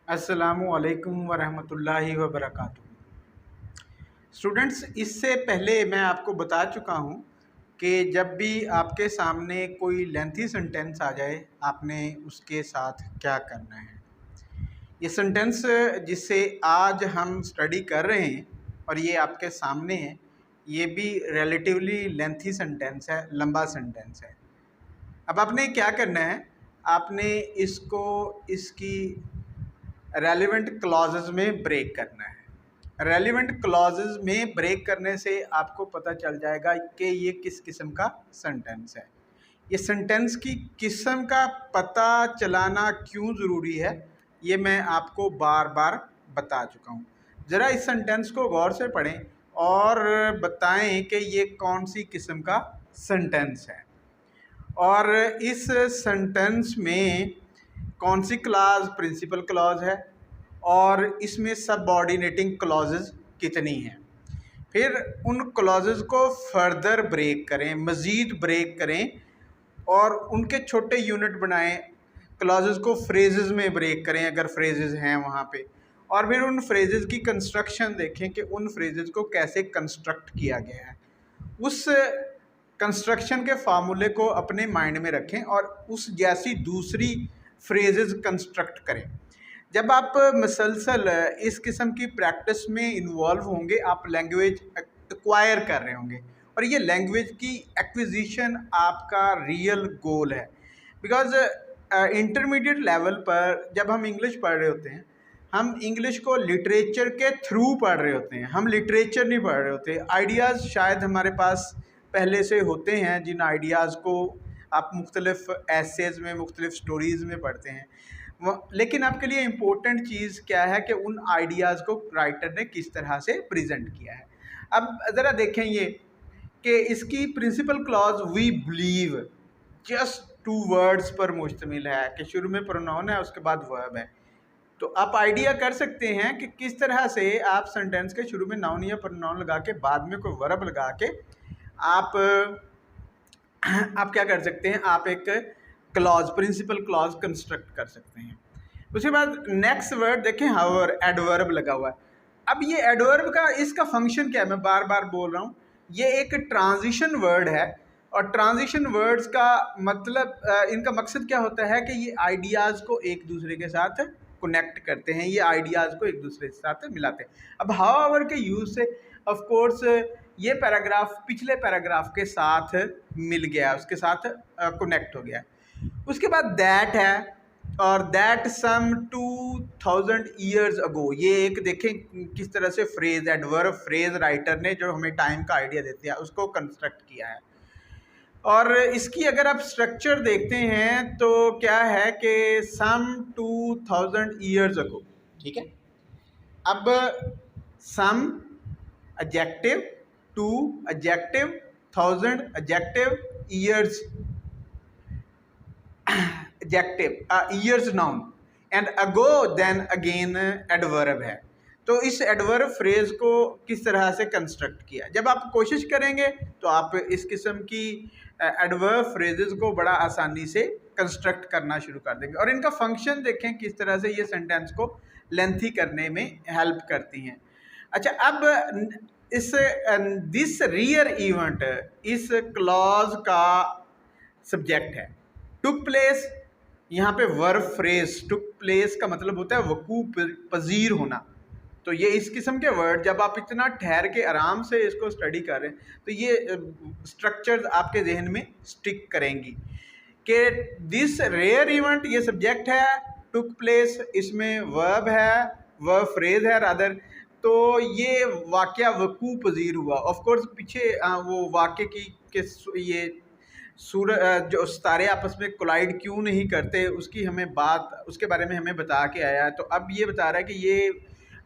अस्सलामु अलैकुम वरहमतुल्लाहि वबरकातुहू। स्टूडेंट्स, इससे पहले मैं आपको बता चुका हूँ कि जब भी आपके सामने कोई लेंथी सेंटेंस आ जाए आपने उसके साथ क्या करना है। ये सेंटेंस जिससे आज हम स्टडी कर रहे हैं और ये आपके सामने है, ये भी रिलेटिवली लेंथी सेंटेंस है, लंबा सेंटेंस है। अब आपने क्या करना है, आपने इसको इसकी रेलिवेंट क्लॉजेज में ब्रेक करना है। रेलिवेंट क्लॉजेज में ब्रेक करने से आपको पता चल जाएगा कि ये किस किस्म का सेंटेंस है। ये सेंटेंस की किस्म का पता चलाना क्यों ज़रूरी है, ये मैं आपको बार बार बता चुका हूँ। ज़रा इस सेंटेंस को गौर से पढ़ें और बताएं कि ये कौन सी किस्म का सेंटेंस है और इस सेंटेंस में कौन सी क्लॉज प्रिंसिपल क्लॉज है और इसमें सबऑर्डिनेटिंग क्लॉजेज कितनी हैं। फिर उन क्लॉजेज को फर्दर ब्रेक करें, मज़ीद ब्रेक करें और उनके छोटे यूनिट बनाएं। क्लॉजेज को फ्रेजेस में ब्रेक करें अगर फ्रेजेस हैं वहाँ पे, और फिर उन फ्रेजेस की कंस्ट्रक्शन देखें कि उन फ्रेजेस को कैसे कंस्ट्रक्ट किया गया है। उस कंस्ट्रक्शन के फार्मूले को अपने माइंड में रखें और उस जैसी दूसरी फ्रेजेस कंस्ट्रक्ट करें। जब आप मसलसल इस किस्म की प्रैक्टिस में इन्वॉल्व होंगे, आप लैंग्वेज एक्वायर कर रहे होंगे और ये लैंग्वेज की एक्विजिशन आपका रियल गोल है। बिकॉज इंटरमीडिएट लेवल पर जब हम इंग्लिश पढ़ रहे होते हैं, हम इंग्लिश को लिटरेचर के थ्रू पढ़ रहे होते हैं, हम लिटरेचर नहीं पढ़ रहे होते। आइडियाज़ शायद हमारे पास पहले से होते हैं जिन आइडियाज़ को आप मुख्तलिफ एसेज में, मुख्तलिफ स्टोरीज़ में पढ़ते हैं, लेकिन आपके लिए इम्पोर्टेंट चीज़ क्या है कि उन आइडियाज़ को राइटर ने किस तरह से प्रेजेंट किया है। अब ज़रा देखें ये कि इसकी principal clause we believe just 2 words पर मुश्तमिल है कि शुरू में प्रोनाउन है, उसके बाद वर्ब है। तो आप आइडिया कर सकते हैं कि किस तरह से आप सेंटेंस के शुरू में नाउन या प्रोनाउन लगा के बाद में कोई वर्ब लगा के आप क्या कर सकते हैं, आप एक क्लॉज, प्रिंसिपल क्लॉज कंस्ट्रक्ट कर सकते हैं। उसके बाद नेक्स्ट वर्ड देखें, हाउएवर, एडवर्ब लगा हुआ है। अब ये एडवर्ब का इसका फंक्शन क्या है, मैं बार बार बोल रहा हूँ, ये एक ट्रांजिशन वर्ड है और ट्रांजिशन वर्ड्स का मतलब इनका मकसद क्या होता है कि ये आइडियाज़ को एक दूसरे के साथ कनेक्ट करते हैं, ये आइडियाज़ को एक दूसरे के साथ मिलाते हैं। अब हाउएवर के यूज़ से ऑफ कोर्स ये पैराग्राफ पिछले पैराग्राफ के साथ मिल गया, उसके साथ कनेक्ट हो गया। उसके बाद दैट है और दैट सम 2000 ईयर्स अगो, ये एक देखें किस तरह से फ्रेज, एडवर्ब फ्रेज राइटर ने जो हमें टाइम का आइडिया देते हैं उसको कंस्ट्रक्ट किया है। और इसकी अगर आप स्ट्रक्चर देखते हैं तो क्या है कि सम 2000 ईयर्स अगो, ठीक है। अब some adjective, 2 adjective, 1000 adjective, years adjective, years noun and ago then again adverb है। तो इस एडवर्ब फ्रेज को किस तरह से कंस्ट्रक्ट किया, जब आप कोशिश करेंगे तो आप इस किस्म की एडवर्ब फ्रेजेस को बड़ा आसानी से कंस्ट्रक्ट करना शुरू कर देंगे। और इनका फंक्शन देखें किस तरह से ये सेंटेंस को लेंथी करने में हेल्प करती हैं। अच्छा, अब इस दिस रियर इवेंट इस क्लॉज का सब्जेक्ट है। टुक प्लेस, यहाँ पे वर्ब फ्रेज टुक प्लेस का मतलब होता है वकू पजीर होना। तो ये इस किस्म के वर्ड जब आप इतना ठहर के आराम से इसको स्टडी कर रहे हैं तो ये स्ट्रक्चर्स आपके जहन में स्टिक करेंगी कि दिस रेयर इवेंट ये सब्जेक्ट है, टुक प्लेस इसमें वर्ब है, वर्ब फ्रेज है रादर। तो ये वाक़या वकू पजीर हुआ। ऑफ कोर्स पीछे वो वाक़े की कि ये जो सितारे आपस में कोलाइड क्यों नहीं करते उसकी हमें बात, उसके बारे में हमें बता के आया है। तो अब ये बता रहा है कि ये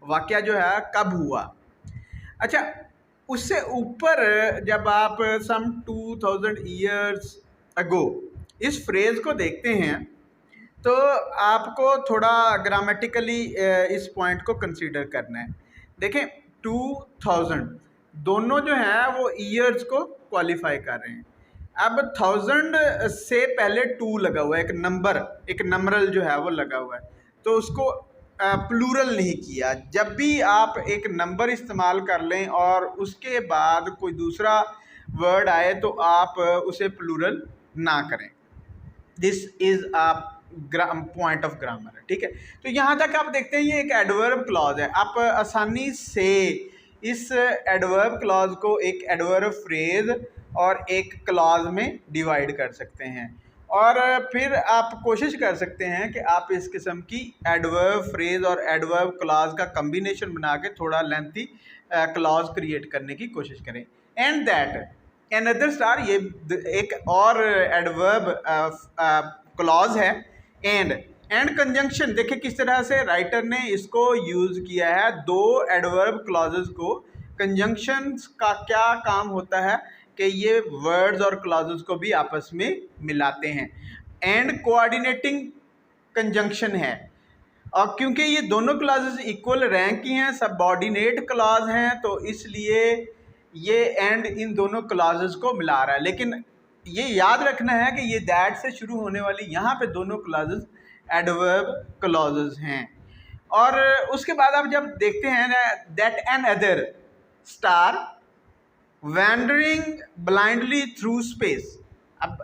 वाक़या जो है कब हुआ। अच्छा, उससे ऊपर जब आप सम 2000 ईयर्स अगो इस फ्रेज़ को देखते हैं तो आपको थोड़ा ग्रामेटिकली इस पॉइंट को कंसीडर करना है। देखें 2000 दोनों जो हैं वो ईयर्स को क्वालिफाई कर रहे हैं। अब 1000 से पहले 2 लगा हुआ है, एक नंबर, एक नंबरल जो है वो लगा हुआ है, तो उसको प्लूरल नहीं किया। जब भी आप एक नंबर इस्तेमाल कर लें और उसके बाद कोई दूसरा वर्ड आए तो आप उसे प्लूरल ना करें। This is a point of grammar है, ठीक है। तो यहाँ तक आप देखते हैं ये एक एडवर्ब क्लॉज है। आप आसानी से इस एडवर्ब क्लॉज को एक एडवर्ब फ्रेज और एक क्लॉज में डिवाइड कर सकते हैं, और फिर आप कोशिश कर सकते हैं कि आप इस किस्म की एडवर्ब फ्रेज और एडवर्ब क्लॉज का कम्बिनेशन बना के थोड़ा लेंथी क्लॉज क्रिएट करने की कोशिश करें। एंड दैट अनदर स्टार, ये एक और एडवर्ब क्लॉज है। एंड कंजंक्शन, देखिए किस तरह से राइटर ने इसको यूज़ किया है। दो एडवर्ब क्लॉजेस को, कंजंक्शन का क्या काम होता है कि ये वर्ड्स और क्लॉजेस को भी आपस में मिलाते हैं। एंड कोऑर्डिनेटिंग कंजंक्शन है, और क्योंकि ये दोनों क्लॉजेस इक्वल रैंक की हैं, सबऑर्डिनेट क्लॉज हैं, तो इसलिए ये एंड इन दोनों क्लॉजेस को मिला रहा है। लेकिन ये याद रखना है कि ये दैट से शुरू होने वाली यहाँ पे दोनों क्लॉजेस एडवर्ब क्लॉजेस हैं। और उसके बाद आप जब देखते हैं ना, that an other star wandering blindly through space, अब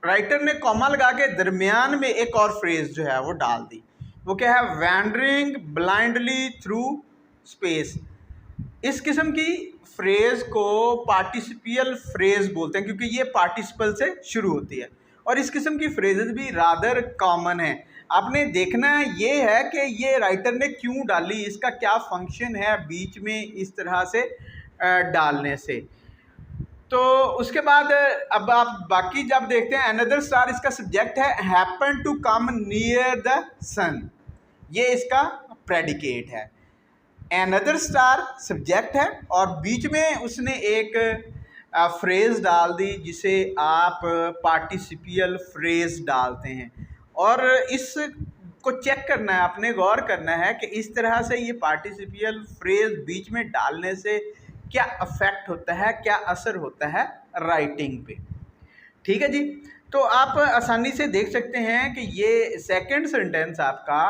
राइटर ने कॉमा लगा के दरमियान में एक और फ्रेज जो है वो डाल दी। वो क्या है? Wandering blindly through space. इस किस्म की फ्रेज को पार्टिसिपियल फ्रेज बोलते हैं, क्योंकि ये पार्टिसिपल से शुरू होती है। और इस किस्म की फ्रेजेस भी रादर कॉमन है। आपने देखना ये है कि ये राइटर ने क्यों डाली, इसका क्या फंक्शन है बीच में इस तरह से डालने से। तो उसके बाद अब आप बाकी जब देखते हैं, अनदर स्टार इसका सब्जेक्ट है, happen to come near the sun, ये इसका प्रेडिकेट है। अनदर स्टार सब्जेक्ट है और बीच में उसने एक फ्रेज डाल दी जिसे आप पार्टिसिपियल फ्रेज डालते हैं। और इस को चेक करना है, आपने गौर करना है कि इस तरह से ये पार्टिसिपियल फ्रेज बीच में डालने से क्या अफेक्ट होता है, क्या असर होता है राइटिंग पे। ठीक है जी। तो आप आसानी से देख सकते हैं कि ये सेकंड सेंटेंस आपका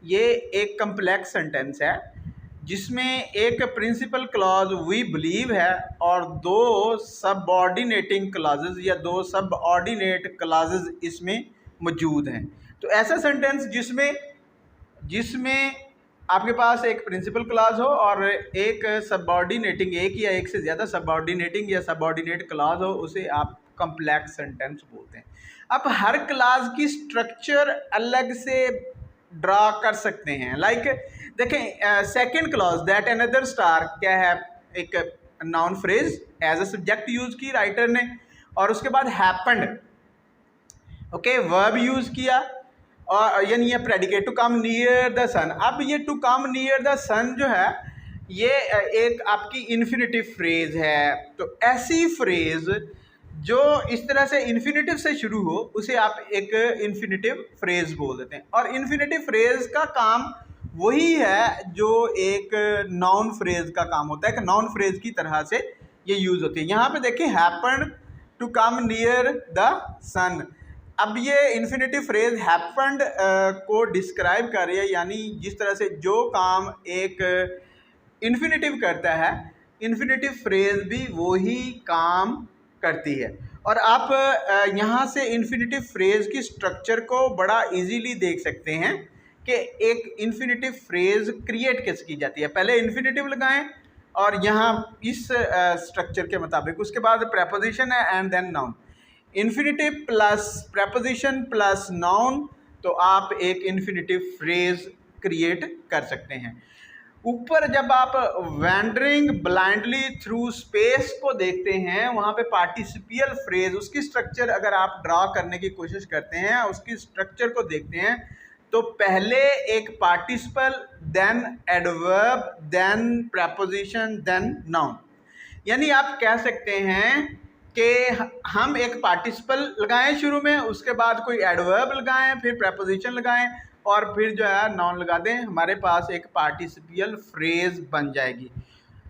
ये एक कम्प्लेक्स सेंटेंस है जिसमें एक प्रिंसिपल क्लॉज वी बिलीव है और दो सबऑर्डिनेटिंग क्लॉजेज या दो सबऑर्डिनेट क्लॉजेज इसमें मौजूद हैं। तो ऐसा सेंटेंस जिसमें आपके पास एक प्रिंसिपल क्लॉज हो और एक सबऑर्डिनेटिंग, एक या एक से ज़्यादा सबऑर्डिनेटिंग या सबऑर्डिनेट क्लॉज हो, उसे आप कम्प्लेक्स सेंटेंस बोलते हैं। अब हर क्लॉज की स्ट्रक्चर अलग से ड्रा कर सकते हैं। लाइक देखें, second clause that another star क्या है? एक noun phrase as a subject use की राइटर ने, और उसके बाद हैपेंड, ओके, वर्ब यूज किया, और यानी ये predicate to come near the sun. अब ये to come near the sun जो है ये एक आपकी इन्फिनेटिव फ्रेज है। तो ऐसी फ्रेज जो इस तरह से इन्फिनेटिव से शुरू हो उसे आप एक इन्फिनेटिव फ्रेज बोल देते हैं। और इन्फिनेटिव फ्रेज का काम वही है जो एक नाउन फ्रेज का काम होता है, कि नाउन फ्रेज की तरह से ये यूज़ होती है। यहाँ पे देखिए, happen to come near the sun. अब ये इन्फिनेटिव फ्रेज हैपेंड को डिस्क्राइब कर रही है, यानी जिस तरह से जो काम एक इन्फिनेटिव करता है, इन्फिनेटिव फ्रेज भी वही काम करती है। और आप यहाँ से इन्फिनेटिव फ्रेज की स्ट्रक्चर को बड़ा इजीली देख सकते हैं कि एक इन्फिनेटिव फ्रेज क्रिएट कैसे की जाती है। पहले इन्फिनेटिव लगाएं और यहाँ इस स्ट्रक्चर के मुताबिक, उसके बाद प्रेपोजिशन है and then noun. Infinitive plus preposition plus noun, तो आप एक इन्फिनेटिव फ्रेज क्रिएट कर सकते हैं। ऊपर जब आप वैंडरिंग ब्लाइंडली थ्रू स्पेस को देखते हैं, वहाँ पे पार्टिसिपियल फ्रेज, उसकी स्ट्रक्चर अगर आप ड्रा करने की कोशिश करते हैं, उसकी स्ट्रक्चर को देखते हैं, तो पहले एक participle, then adverb, then preposition, then noun. यानी आप कह सकते हैं कि हम एक पार्टिसिपल लगाएं शुरू में, उसके बाद कोई एडवर्ब लगाएं, फिर प्रेपोजिशन लगाएं और फिर जो है नाउन लगा दें, हमारे पास एक पार्टिसिपियल फ्रेज बन जाएगी।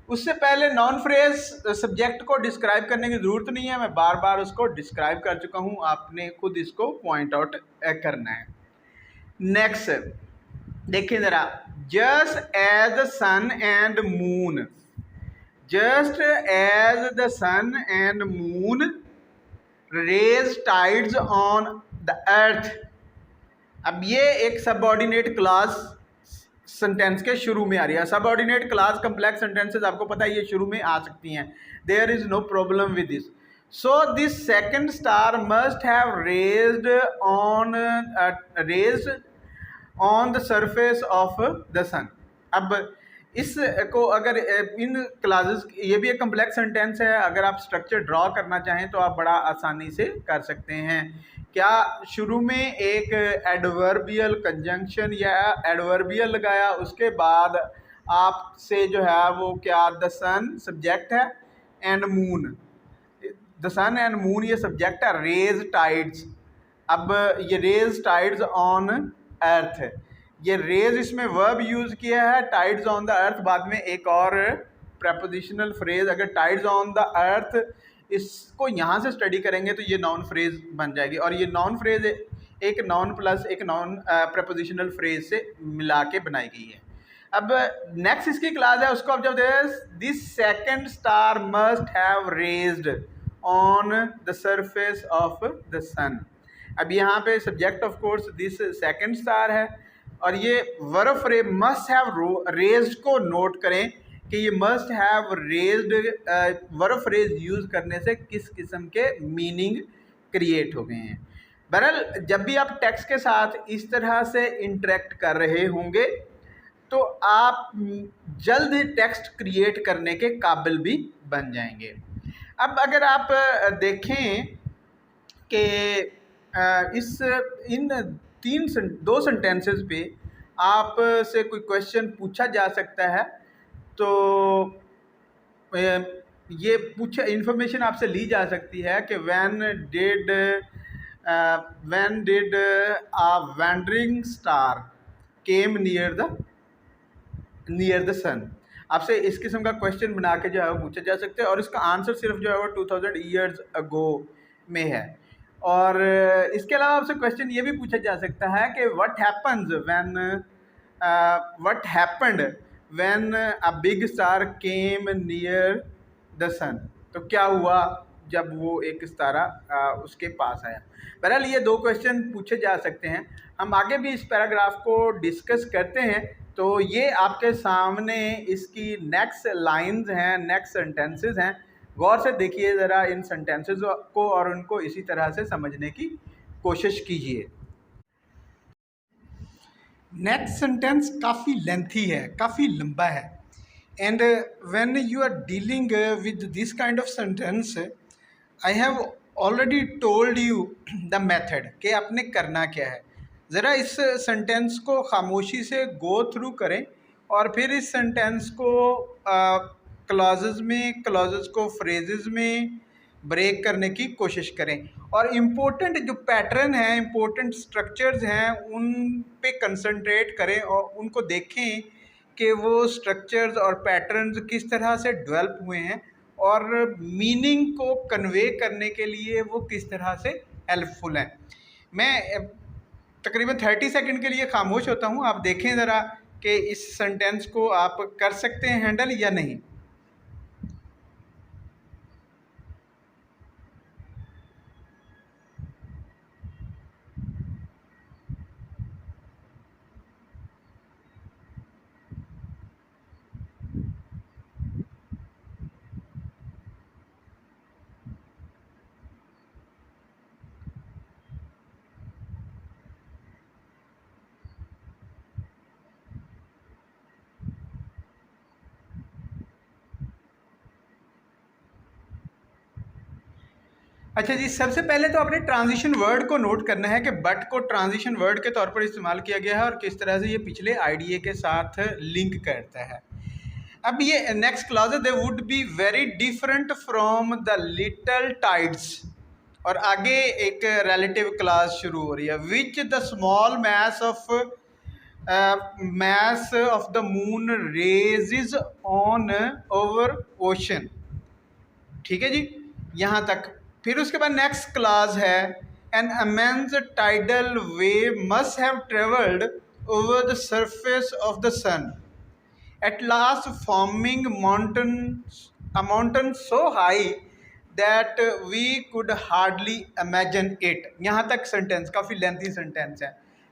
उससे पहले नॉन फ्रेज सब्जेक्ट को डिस्क्राइब करने की ज़रूरत नहीं है, मैं बार बार उसको डिस्क्राइब कर चुका हूँ, आपने खुद इसको पॉइंट आउट करना है। नेक्स्ट, देखिए ज़रा, just as the sun and moon, just as the sun and moon raise tides on the earth. अब ये एक सबऑर्डिनेट क्लास सेंटेंस के शुरू में आ रही है। सबऑर्डिनेट क्लास कम्प्लेक्स सेंटेंसेस आपको पता है ये शुरू में आ सकती हैं, there is no problem with this. So this second star must have raised on the surface of the sun. अब इसको अगर इन क्लासेस, ये भी एक कम्प्लेक्स सेंटेंस है, अगर आप स्ट्रक्चर ड्रॉ करना चाहें तो आप बड़ा आसानी से कर सकते हैं। क्या शुरू में एक एडवर्बियल कंजंक्शन या एडवर्बियल लगाया, उसके बाद आपसे जो है वो क्या, द सन सब्जेक्ट है and moon, the sun and moon ये सब्जेक्ट है, रेज टाइड्स। अब ये रेज टाइड्स ऑन अर्थ, ये रेज इसमें वर्ब यूज किया है, टाइड्स ऑन द अर्थ बाद में एक और प्रेपोजिशनल फ्रेज। अगर टाइड्स ऑन द अर्थ इसको यहाँ से स्टडी करेंगे तो ये नॉन फ्रेज बन जाएगी, और ये नॉन फ्रेज एक नॉन प्लस एक नॉन प्रेपोजिशनल फ्रेज से मिला के बनाई गई है। अब नेक्स्ट इसकी क्लास है, उसको अब जब this second star must have raised on the surface of the sun. अब यहाँ पे subject of course this second star है, और ये verb phrase must have raised को नोट करें कि ये must have raised verb phrase use करने से किस किस्म के मीनिंग क्रिएट हो गए हैं। बहरहाल जब भी आप टेक्स्ट के साथ इस तरह से इंटरेक्ट कर रहे होंगे तो आप जल्द टेक्स्ट क्रिएट करने के काबिल भी बन जाएंगे। अब अगर आप देखें कि दो सेंटेंसेस पे आप से कोई क्वेश्चन पूछा जा सकता है, तो ये इंफॉर्मेशन आपसे ली जा सकती है कि when did a wandering star came near the sun. आपसे इस किस्म का क्वेश्चन बना के जो है वो पूछा जा सकता है, और इसका आंसर सिर्फ जो है वो 2000 ईयर्स अगो में है। और इसके अलावा आपसे क्वेश्चन ये भी पूछा जा सकता है कि what happened when a big star came near the sun. तो क्या हुआ जब वो एक सितारा उसके पास आया। बहरहाल ये दो क्वेश्चन पूछे जा सकते हैं। हम आगे भी इस पैराग्राफ को डिस्कस करते हैं। तो ये आपके सामने इसकी नेक्स्ट लाइंस हैं, नेक्स्ट सेंटेंसेस हैं। गौर से देखिए ज़रा इन सेंटेंसेस को और उनको इसी तरह से समझने की कोशिश कीजिए। नेक्स्ट सेंटेंस काफ़ी लेंथी है, काफ़ी लंबा है, and when you are dealing with this kind of sentence I have already told you the method कि आपने करना क्या है। ज़रा इस सेंटेंस को खामोशी से गो थ्रू करें और फिर इस सेंटेंस को क्लॉजेज़ को फ्रेजेस में ब्रेक करने की कोशिश करें, और इम्पोर्टेंट जो पैटर्न हैं, इम्पोर्टेंट स्ट्रक्चर्स हैं, उन पे कंसंट्रेट करें और उनको देखें कि वो स्ट्रक्चर्स और पैटर्न्स किस तरह से डेवलप हुए हैं और मीनिंग को कन्वे करने के लिए वो किस तरह से हेल्पफुल हैं। मैं तकरीबन 30 सेकंड के लिए खामोश होता हूँ, आप देखें ज़रा कि इस सेंटेंस को आप कर सकते हैं हैंडल या नहीं। अच्छा जी, सबसे पहले तो अपने ट्रांजिशन वर्ड को नोट करना है कि बट को ट्रांजिशन वर्ड के तौर पर इस्तेमाल किया गया है और किस तरह से ये पिछले आईडीए के साथ लिंक करता है। अब ये नेक्स्ट क्लॉज है, they would be very different from the little tides, और आगे एक रिलेटिव क्लास शुरू हो रही है, which the small mass of the moon raises on over ocean। ठीक है जी, यहाँ तक। फिर उसके बाद नेक्स्ट क्लास है, N immense tidal wave must have traveled over the surface of the sun, at last forming a mountain so high that we could hardly imagine it. यहाँ तक सेंटेंस काफ़ी लेंथी सेंटेंस है।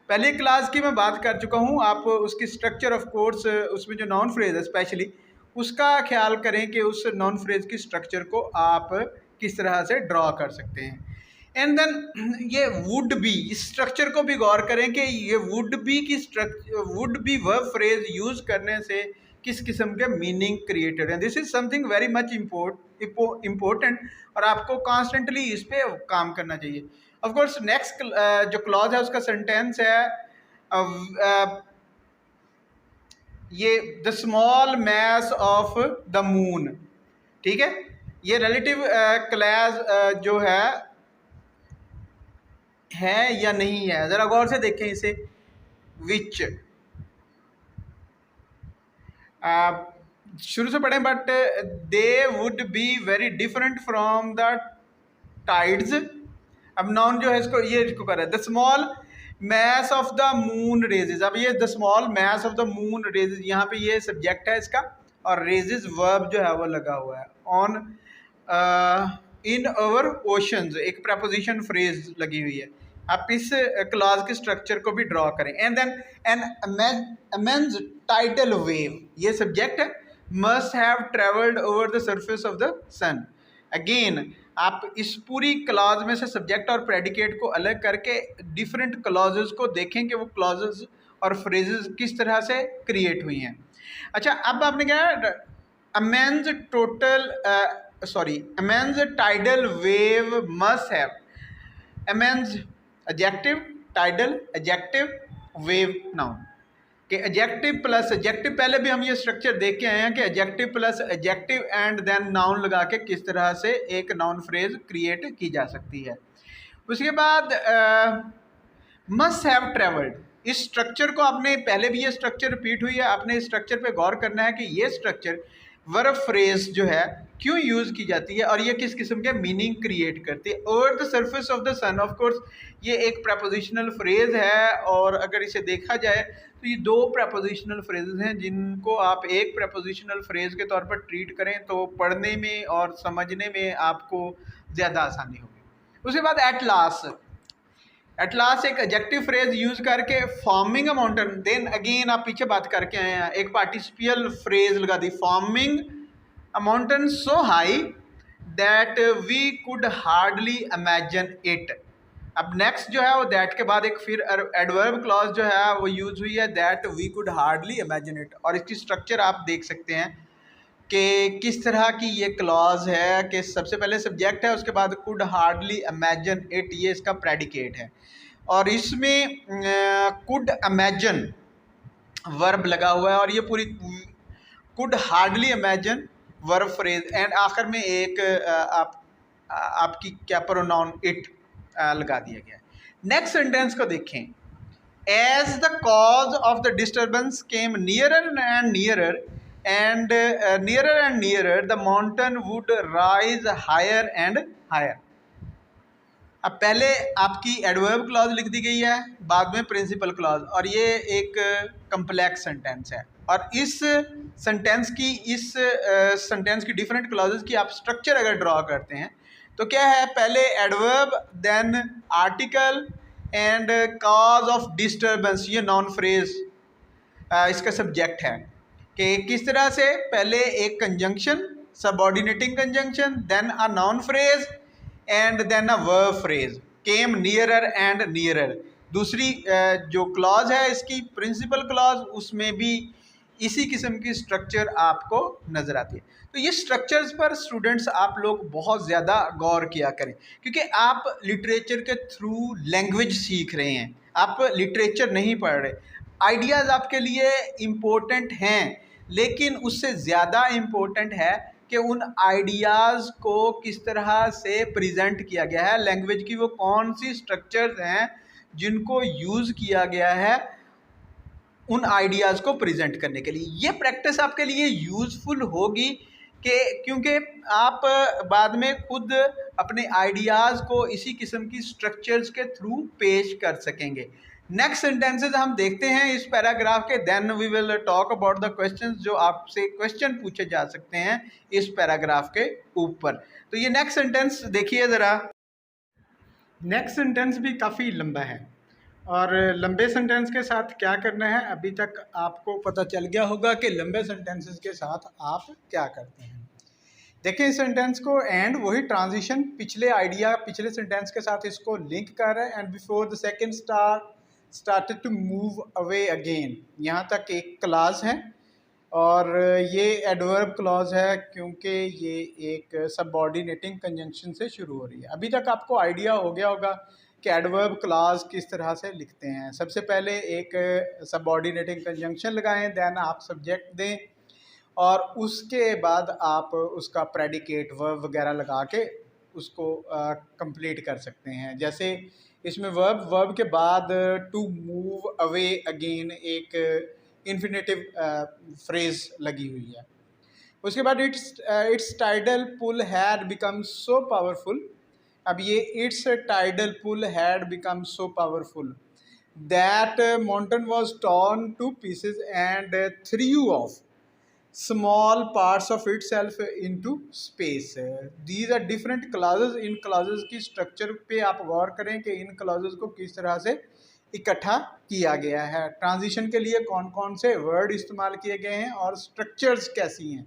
पहले class की मैं बात कर चुका हूँ, आप उसकी स्ट्रक्चर ऑफ कोर्स उसमें जो नॉन फ्रेज है स्पेशली उसका ख्याल करें कि उस नॉन फ्रेज की स्ट्रक्चर को आप किस तरह से ड्रॉ कर सकते हैं। एंड देन ये वुड बी, इस स्ट्रक्चर को भी गौर करें कि ये वुड बी की would be verb phrase use करने से किस किस्म के मीनिंग क्रिएटेड हैं। This is something very much important और आपको कॉन्स्टेंटली इस पे काम करना चाहिए। ऑफ कोर्स नेक्स्ट जो क्लॉज है उसका सेंटेंस है ये the small mass of the moon. ठीक है, ये रिलेटिव क्लॉज जो है या नहीं है, ज़रा गौर से देखें इसे। विच शुरू से पढ़ें, but they would be very different from the tides. अब नाउन जो है इसको कर रहा है the small mass of the moon raises. अब ये the small mass of the moon raises, यहाँ पे ये सब्जेक्ट है इसका और रेजेज वर्ब जो है वो लगा हुआ है। ऑन इन अवर ओशंस एक प्रपोजिशन फ्रेज लगी हुई है। आप इस क्लॉज के स्ट्रक्चर को भी ड्रॉ करें। And then an immense tidal wave, ये सब्जेक्ट है, must have travelled over the surface of the sun. Again आप इस पूरी क्लॉज में से सब्जेक्ट और प्रेडिकेट को अलग करके डिफरेंट क्लॉजेस को देखें कि वो क्लॉजेस और फ्रेजेस किस तरह से क्रिएट हुई हैं। अच्छा, अब आपने क्या immense tidal wave must have, immense adjective, tidal adjective, wave noun कि एडजेक्टिव प्लस एडजेक्टिव, पहले भी हम ये स्ट्रक्चर देख के आए हैं कि adjective plus adjective and then noun लगा के किस तरह से एक नाउन फ्रेज क्रिएट की जा सकती है। उसके बाद मस्ट हैव ट्रेवल्ड, इस स्ट्रक्चर को आपने पहले भी ये स्ट्रक्चर रिपीट हुई है, आपने इस स्ट्रक्चर पे गौर करना है कि ये स्ट्रक्चर वर्ब फ्रेज जो है क्यों यूज़ की जाती है और ये किस किस्म के मीनिंग क्रिएट करती है। Over the surface of the sun, of course ये एक प्रपोजिशनल फ्रेज है और अगर इसे देखा जाए तो ये दो प्रपोजिशनल फ्रेजेस हैं जिनको आप एक प्रपोजिशनल फ्रेज के तौर पर ट्रीट करें तो पढ़ने में और समझने में आपको ज़्यादा आसानी होगी। उसके बाद एट लास्ट एक एडजेक्टिव फ्रेज यूज करके forming a mountain, then again आप पीछे बात करके आए हैं, एक पार्टिसिपियल फ्रेज लगा दी, forming a mountain so high that we could hardly imagine it. अब नेक्स्ट जो है वो दैट के बाद एक फिर एडवर्ब क्लॉज जो है वो यूज हुई है, that we could hardly imagine it. और इसकी स्ट्रक्चर आप देख सकते हैं कि किस तरह की ये क्लॉज है कि सबसे पहले सब्जेक्ट है, उसके बाद कुड हार्डली इमेजिन इट, ये इसका प्रेडिकेट है और इसमें कुड इमेजिन वर्ब लगा हुआ है और ये पूरी could hardly imagine verb phrase and आखिर में एक आपकी क्या प्रोनाउन इट लगा दिया गया है। नेक्स्ट सेंटेंस को देखें, as the cause of the disturbance came nearer and nearer the mountain would rise higher and higher. अब पहले आपकी एडवर्ब क्लॉज लिख दी गई है, बाद में प्रिंसिपल क्लॉज, और ये एक कम्प्लेक्स सेंटेंस है और इस सेंटेंस की डिफरेंट क्लॉजेस की आप स्ट्रक्चर अगर ड्रॉ करते हैं तो क्या है, पहले adverb then article and cause of disturbance, ये नॉन फ्रेज इसका सब्जेक्ट है कि किस तरह से पहले एक conjunction, subordinating conjunction, then a noun phrase and then a verb phrase, came nearer and nearer. दूसरी जो क्लॉज है इसकी प्रिंसिपल क्लॉज, उसमें भी इसी किस्म की स्ट्रक्चर आपको नज़र आती है। तो ये स्ट्रक्चर्स पर स्टूडेंट्स आप लोग बहुत ज़्यादा गौर किया करें क्योंकि आप लिटरेचर के थ्रू लैंग्वेज सीख रहे हैं, आप लिटरेचर नहीं पढ़ रहे। आइडियाज़ आपके लिए इम्पोर्टेंट हैं लेकिन उससे ज़्यादा इम्पोर्टेंट है कि उन आइडियाज़ को किस तरह से प्रेजेंट किया गया है, लैंग्वेज की वो कौन सी स्ट्रक्चर्स हैं जिनको यूज़ किया गया है उन आइडियाज़ को प्रेजेंट करने के लिए। ये प्रैक्टिस आपके लिए यूज़फुल होगी कि क्योंकि आप बाद में खुद अपने आइडियाज़ को इसी किस्म की स्ट्रक्चर्स के थ्रू पेश कर सकेंगे। नेक्स्ट सेंटेंसेज हम देखते हैं इस पैराग्राफ के, then we will talk about the questions जो आपसे क्वेश्चन पूछे जा सकते हैं इस पैराग्राफ के ऊपर। तो ये नेक्स्ट सेंटेंस देखिए ज़रा। नेक्स्ट सेंटेंस भी काफ़ी लंबा है और लंबे सेंटेंस के साथ क्या करना है अभी तक आपको पता चल गया होगा कि लंबे सेंटेंसेस के साथ आप क्या करते हैं। देखिए इस सेंटेंस को एंड वही ट्रांजिशन पिछले आइडिया पिछले सेंटेंस के साथ इसको लिंक कर रहा है। And before the second started to move away again, यहाँ तक एक क्लॉज है और ये एडवर्ब क्लॉज है क्योंकि ये एक सबऑर्डिनेटिंग कंजंक्शन से शुरू हो रही है। अभी तक आपको आइडिया हो गया होगा कि एडवर्ब क्लॉज किस तरह से लिखते हैं। सबसे पहले एक सबऑर्डिनेटिंग कंजंक्शन लगाएं, देन आप सब्जेक्ट दें और उसके बाद आप उसका प्रेडिकेट वर्ब वगैरह लगा के उसको कंप्लीट कर सकते हैं। जैसे इसमें वर्ब के बाद टू मूव अवे अगेन एक इन्फिनेटिव फ्रेज लगी हुई है। उसके बाद its tidal pull had become so powerful. अब ये its tidal pull had become so powerful that mountain was torn to pieces and through of small parts of itself into space. These are different clauses. In clauses की structure पे आप गौर करें कि इन clauses को किस तरह से इकट्ठा किया गया है, ट्रांजिशन के लिए कौन कौन से वर्ड इस्तेमाल किए गए हैं और स्ट्रक्चर्स कैसी हैं।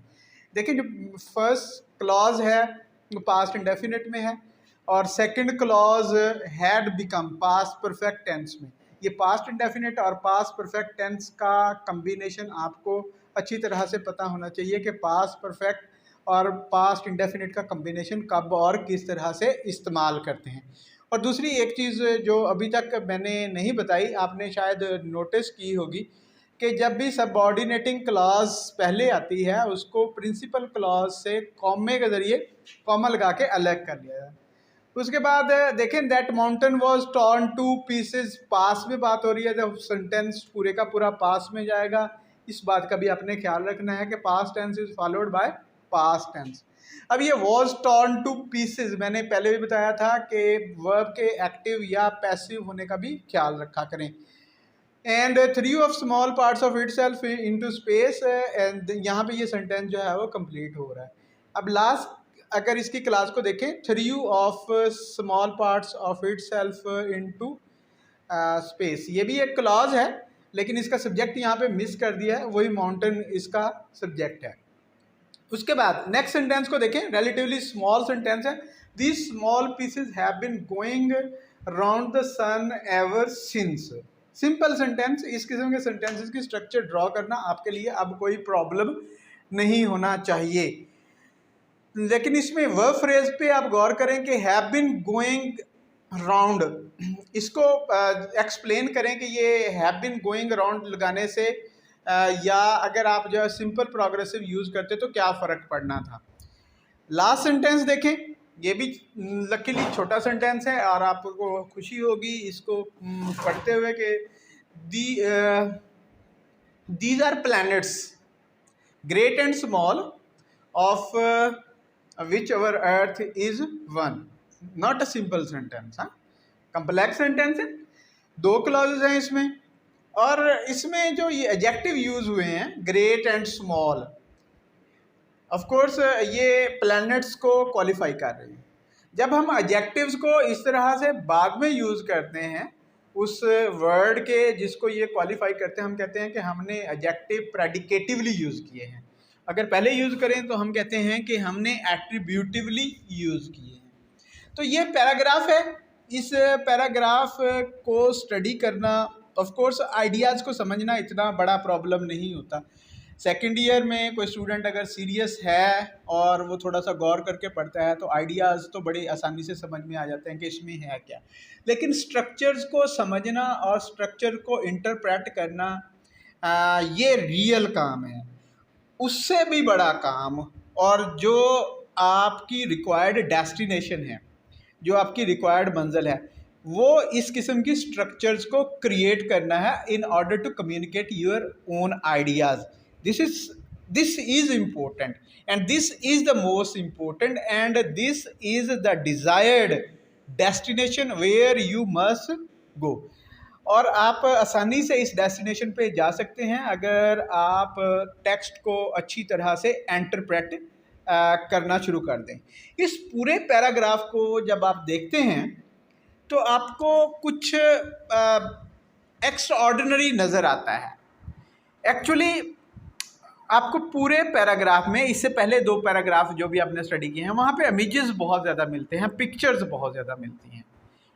देखिए जो फर्स्ट क्लॉज है वो पास्ट इंडेफिनिट में है और second clause had become past perfect tense में। ये पास्ट इंडेफिनिट और पास्ट परफेक्ट टेंस का कम्बिनेशन आपको अच्छी तरह से पता होना चाहिए कि पास्ट परफेक्ट और पास्ट इंडेफिनिट का कम्बिनेशन कब और किस तरह से इस्तेमाल करते हैं। और दूसरी एक चीज़ जो अभी तक मैंने नहीं बताई, आपने शायद नोटिस की होगी कि जब भी सबऑर्डिनेटिंग क्लॉज पहले आती है उसको प्रिंसिपल क्लॉज से कॉमे के ज़रिए कॉमा लगा के अलग कर लिया जाए। उसके बाद देखें that mountain was torn to pieces, पास में बात हो रही है, जब सेंटेंस पूरे का पूरा पास में जाएगा इस बात का भी आपने ख्याल रखना है कि past tense is followed by past tense. अब ये वाज टॉर्न टू पीसेस मैंने पहले भी बताया था कि वर्ब के एक्टिव या पैसिव होने का भी ख्याल रखा करें। And three of small parts of itself into space, and यहाँ पे ये सेंटेंस जो है वो कंप्लीट हो रहा है। अब लास्ट अगर इसकी क्लास को देखें, three of small parts of itself into space, ये भी एक क्लॉज है लेकिन इसका सब्जेक्ट यहाँ पे मिस कर दिया है, वही माउंटेन इसका सब्जेक्ट है। उसके बाद नेक्स्ट सेंटेंस को देखें, रिलेटिवली स्मॉल सेंटेंस है। These small pieces have been going around the sun ever since. Simple sentence, इस किस्म के सेंटेंसेस की स्ट्रक्चर ड्रॉ करना आपके लिए अब कोई प्रॉब्लम नहीं होना चाहिए। लेकिन इसमें वर्ब फ्रेज पे आप गौर करें कि हैव बीन गोइंग राउंड, इसको एक्सप्लेन करें कि ये हैव बीन गोइंग अराउंड लगाने से या अगर आप जो सिंपल प्रोग्रेसिव यूज़ करते तो क्या फ़र्क पड़ना था। लास्ट सेंटेंस देखें, ये भी लकीली छोटा सेंटेंस है और आपको खुशी होगी इसको पढ़ते हुए कि these are planets great and small of which our earth is one. Not a simple sentence, हाँ कम्प्लेक्स सेंटेंस है, दो क्लॉजेज हैं इसमें और इसमें जो ये एडजेक्टिव यूज हुए हैं great and small, of course ये प्लैनेट्स को क्वालिफाई कर रहे हैं। जब हम एडजेक्टिव्स को इस तरह से बाद में यूज़ करते हैं उस वर्ड के जिसको ये क्वालिफाई करते हैं, हम कहते हैं कि हमने एडजेक्टिव प्रेडिकेटिवली यूज़ किए हैं। अगर पहले यूज़ करें तो हम कहते हैं कि हमने एट्रीब्यूटिवली यूज़ किए हैं। तो ये पैराग्राफ है, इस पैराग्राफ को स्टडी करना, ऑफ कोर्स आइडियाज़ को समझना इतना बड़ा प्रॉब्लम नहीं होता। सेकेंड ईयर में कोई स्टूडेंट अगर सीरियस है और वो थोड़ा सा गौर करके पढ़ता है तो आइडियाज़ तो बड़ी आसानी से समझ में आ जाते हैं कि इसमें है क्या। लेकिन स्ट्रक्चर्स को समझना और स्ट्रक्चर को इंटरप्रेट करना ये रियल काम है, उससे भी बड़ा काम और जो आपकी रिक्वायर्ड डेस्टिनेशन है, जो आपकी रिक्वायर्ड मंजिल है, वो इस किस्म की स्ट्रक्चर्स को क्रिएट करना है in order to communicate your own ideas. This is important and this is the most important and this is the desired destination where you must go. और आप आसानी से इस डेस्टिनेशन पे जा सकते हैं अगर आप टेक्स्ट को अच्छी तरह से इंटरप्रेट करना शुरू कर दें। इस पूरे पैराग्राफ को जब आप देखते हैं तो आपको कुछ एक्स्ट्रा ऑर्डिनरी नज़र आता है। एक्चुअली आपको पूरे पैराग्राफ में, इससे पहले 2 पैराग्राफ जो भी आपने स्टडी किए हैं, वहाँ पे इमेजेस बहुत ज़्यादा मिलते हैं, पिक्चर्स बहुत ज़्यादा मिलती हैं।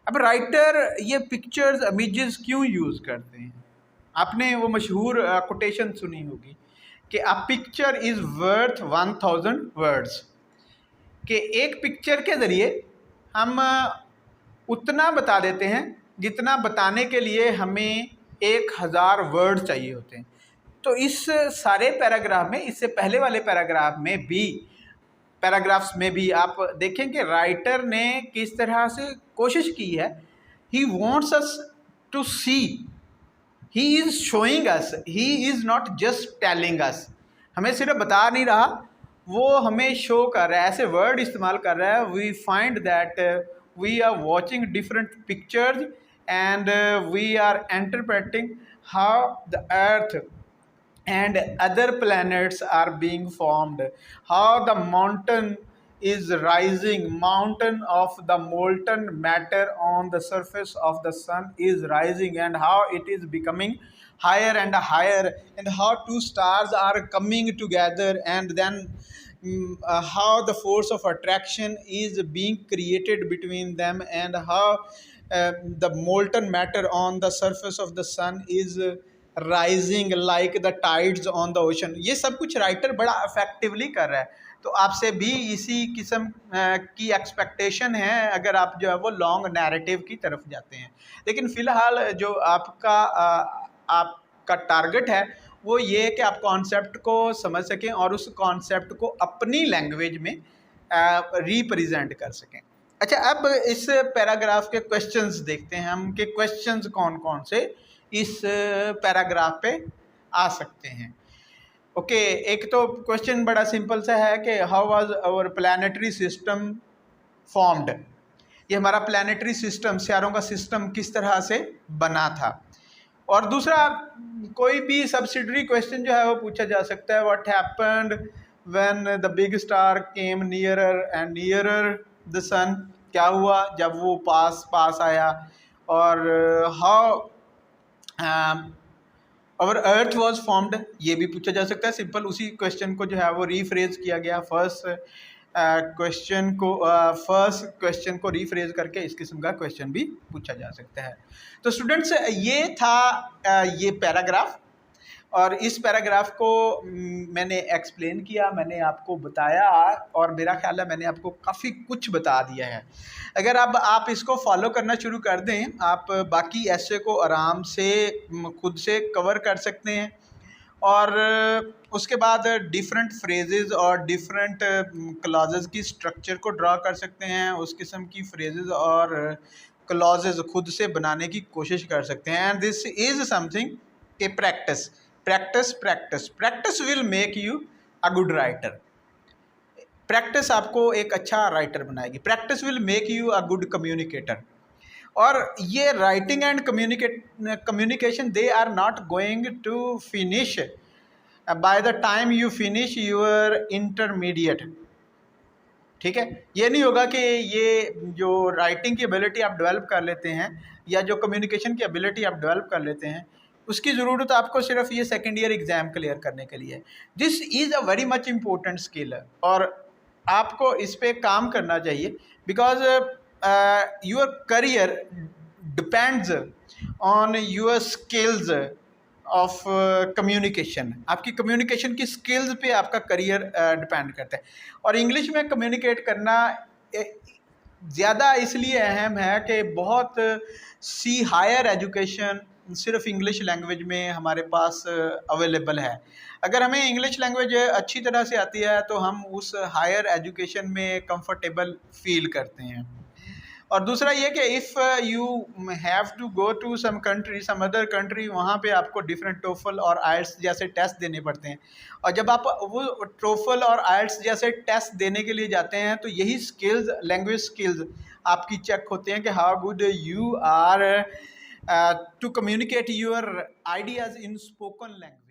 अब राइटर ये पिक्चर्स इमेजेस क्यों यूज़ करते हैं? आपने वो मशहूर कोटेशन सुनी होगी कि a picture is worth 1000 words, कि एक पिक्चर के ज़रिए हम उतना बता देते हैं जितना बताने के लिए हमें 1000 वर्ड चाहिए होते हैं। तो इस सारे पैराग्राफ में, इससे पहले वाले पैराग्राफ्स में भी आप देखें कि राइटर ने किस तरह से कोशिश की है। He wants us to see, he is showing us, he is not just telling us. हमें सिर्फ बता नहीं रहा, वो हमें शो कर रहा है, ऐसे वर्ड इस्तेमाल कर रहा है। We find that we are watching different pictures and we are interpreting how the earth and other planets are being formed, how the mountain is rising, mountain of the molten matter on the surface of the sun is rising, and how it is becoming higher and higher, and how 2 stars are coming together, and then how the force of attraction is being created between them, and how the molten matter on the surface of the sun is rising like the tides on the ocean. ये सब कुछ writer बड़ा effectively कर रहा है। तो आपसे भी इसी किस्म की एक्सपेक्टेशन है अगर आप जो है वो लॉन्ग नैरेटिव की तरफ जाते हैं। लेकिन फ़िलहाल जो आपका टारगेट है वो ये है कि आप कॉन्सेप्ट को समझ सकें और उस कॉन्सेप्ट को अपनी लैंग्वेज में रिप्रेजेंट कर सकें। अच्छा, अब इस पैराग्राफ के क्वेश्चंस देखते हैं हम कि क्वेश्चंस कौन कौन से इस पैराग्राफ पे आ सकते हैं। ओके, एक तो क्वेश्चन बड़ा सिंपल सा है कि how was our planetary system formed. ये हमारा प्लानिटरी सिस्टम, सितारों का सिस्टम किस तरह से बना था। और दूसरा, कोई भी सब्सिडरी क्वेश्चन जो है वो पूछा जा सकता है, what happened when the big star came nearer and nearer the sun. क्या हुआ जब वो पास आया। और हाउ और अर्थ वॉज फॉर्म्ड, ये भी पूछा जा सकता है। सिंपल उसी क्वेश्चन को जो है वो रीफ्रेज किया गया। फर्स्ट क्वेश्चन को रीफ्रेज करके इस किस्म का क्वेश्चन भी पूछा जा सकता है। तो स्टूडेंट्स, ये था ये पैराग्राफ, और इस पैराग्राफ को मैंने एक्सप्लेन किया, मैंने आपको बताया, और मेरा ख्याल है मैंने आपको काफ़ी कुछ बता दिया है। अगर अब आप इसको फॉलो करना शुरू कर दें, आप बाकी ऐसे को आराम से खुद से कवर कर सकते हैं। और उसके बाद डिफरेंट फ्रेजेस और डिफरेंट क्लॉजेज़ की स्ट्रक्चर को ड्रा कर सकते हैं। उस किस्म की फ्रेजेस और क्लॉजेज़ खुद से बनाने की कोशिश कर सकते हैं। एंड दिस इज़ समथिंग कि practice will make you a good writer. Practice आपको एक अच्छा राइटर बनाएगी। Practice will make you a good communicator. और ये writing and communication they are not going to finish by the time you finish your intermediate. ठीक है, ये नहीं होगा कि ये जो राइटिंग की एबिलिटी आप डेवलप कर लेते हैं या जो कम्युनिकेशन की एबिलिटी आप डेवलप कर लेते हैं, उसकी ज़रूरत आपको सिर्फ ये सेकेंड ईयर एग्ज़ाम क्लियर करने के लिए। This is a very much important skill, और आपको इस पे काम करना चाहिए। Because your career depends on your skills of communication. आपकी कम्युनिकेशन की स्किल्स पे आपका करियर डिपेंड करता है। और इंग्लिश में कम्युनिकेट करना ज़्यादा इसलिए अहम है कि बहुत सी हायर एजुकेशन सिर्फ इंग्लिश लैंग्वेज में हमारे पास अवेलेबल है। अगर हमें इंग्लिश लैंग्वेज अच्छी तरह से आती है तो हम उस हायर एजुकेशन में कंफर्टेबल फील करते हैं। और दूसरा ये कि if you have to go to some other country, वहाँ पे आपको डिफरेंट टोफल और आइल्स जैसे टेस्ट देने पड़ते हैं। और जब आप वो टोफल और आइल्स जैसे टेस्ट देने के लिए जाते हैं तो यही स्किल्स, लैंग्वेज स्किल्स आपकी चेक होते हैं कि how good you are to communicate your ideas in spoken language.